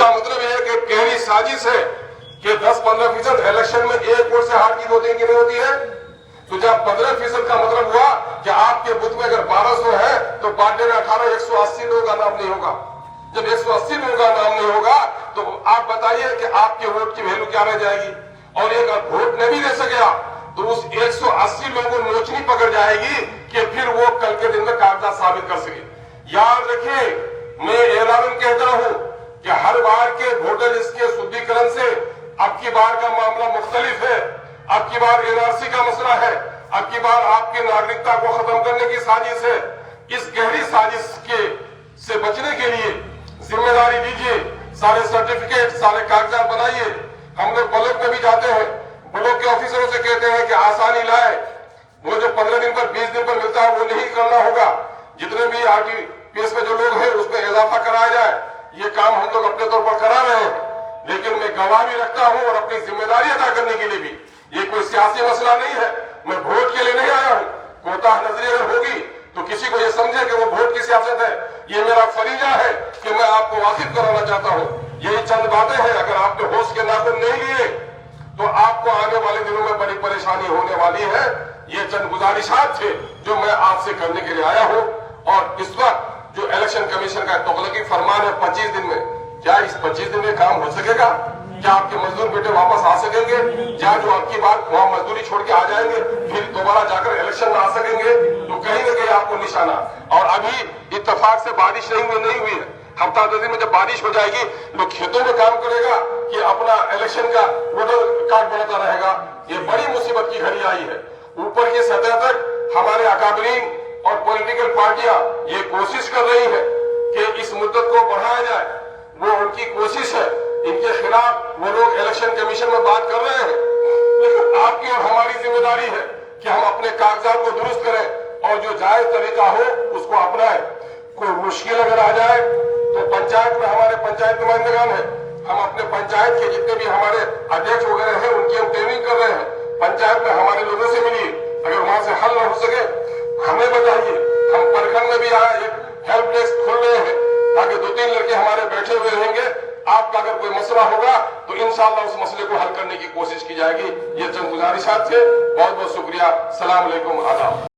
इसका मतलब यह है कि गहरी साजिश है कि 10-15% इलेक्शन में एक वोट से हार जीत होती की नहीं होती है। तो जब 15% का मतलब हुआ कि आपके बूथ में अगर 1200 है तो बांटने में 180 लोगों का नाम नहीं होगा। जब 180 लोगों का नाम नहीं होगा तो आप बताइए कि आपके वोट की वैल्यू क्या रह जाएगी। और ये अगर वोट नहीं भी दे सके तो उस 180 लोगों को नोचनी पकड़ जाएगी कि फिर वो कल के दिन में कागजात साबित कर सके। याद रखिए, मैं ऐलान कहता हूं कि हर बार के वोटर लिस्ट के शुद्धिकरण से अब की बार का मामला मुख्तलिफ है। अब की बार एनआरसी का मसला है, अब की बार आपकी नागरिकता को खत्म करने की साजिश है। इस गहरी साजिश से बचने के लिए जिम्मेदारी लीजिए, सारे सर्टिफिकेट सारे कागजात बनाइए। हम लोग ब्लॉक में भी जाते हैं, ब्लॉक के ऑफिसरों से कहते हैं कि आसानी लाए, वो जो 15 दिन पर 20 दिन पर मिलता है वो नहीं करना होगा। जितने भी आरटीपीएस में जो लोग हैं उसमें इजाफा कराया जाए। ये काम हम लोग अपने तौर पर करा रहे हैं, लेकिन मैं गवाह भी रखता हूं और अपनी जिम्मेदारी अदा करने के लिए भी। ये कोई सियासी मसला नहीं है, मैं वोट के लिए नहीं आया हूं। कोताह नजरी अगर होगी तो किसी को ये समझे कि वो वोट की सियासत है, ये मेरा फरीजा है कि मैं आपको वाकिफ कराना चाहता हूं। यही चंद बातें हैं, अगर आपने होश के नाखून नहीं लिए तो आपको आने वाले दिनों में बड़ी परेशानी होने वाली है। ये चंद गुजारिशात थे जो मैं आपसे करने के लिए आया हूं। और इस वक्त जो इलेक्शन कमीशन का तगलकी फरमान है 25 दिन में, क्या इस 25 दिन में काम हो सकेगा? क्या आपके मजदूर बेटे वापस आ सकेंगे? क्या जो आपकी बात वहां मजदूरी छोड़ के आ जाएंगे फिर दोबारा जाकर इलेक्शन में आ सकेंगे? तो कहीं न कहीं आपको निशाना। और अभी इत्तेफाक से बारिश नहीं हुई है। हफ्ता 10 दिन में जब बारिश हो जाएगी लोग खेतों में काम करेगा कि अपना इलेक्शन का वोटर कार्ड बनाता रहेगा। ये बड़ी मुसीबत की घड़ी आई है। ऊपर की सतह तक हमारे अकाबरीन और पॉलिटिकल पार्टियां ये कोशिश कर रही है कि इस मुद्दत को बढ़ाया जाए। वो उनकी कोशिश है, इनके खिलाफ वो लोग इलेक्शन कमीशन में बात कर रहे हैं। लेकिन आपकी और हमारी जिम्मेदारी है कि हम अपने कागजात को दुरुस्त करें और जो जायज तरीका हो उसको अपनाएं। कोई मुश्किल अगर आ जाए तो पंचायत में हमारे पंचायत नुमाइंदगान है, हम अपने पंचायत के जितने भी हमारे अध्यक्ष वगैरह हैं उनकी हम ट्रेनिंग कर रहे हैं। पंचायत में हमारे लोगों से मिलिए, अगर वहां से हल न हो सके हमें बताइए। हम प्रखंड में भी यहाँ एक हेल्प डेस्क खोल रहे हैं ताकि 2-3 लड़के हमारे बैठे हुए रहेंगे। आपका अगर कोई मसला होगा तो इंशाअल्लाह उस मसले को हल करने की कोशिश की जाएगी। ये चंद गुजारिशात थे। बहुत बहुत शुक्रिया। सलाम अलैकुम, आदाब।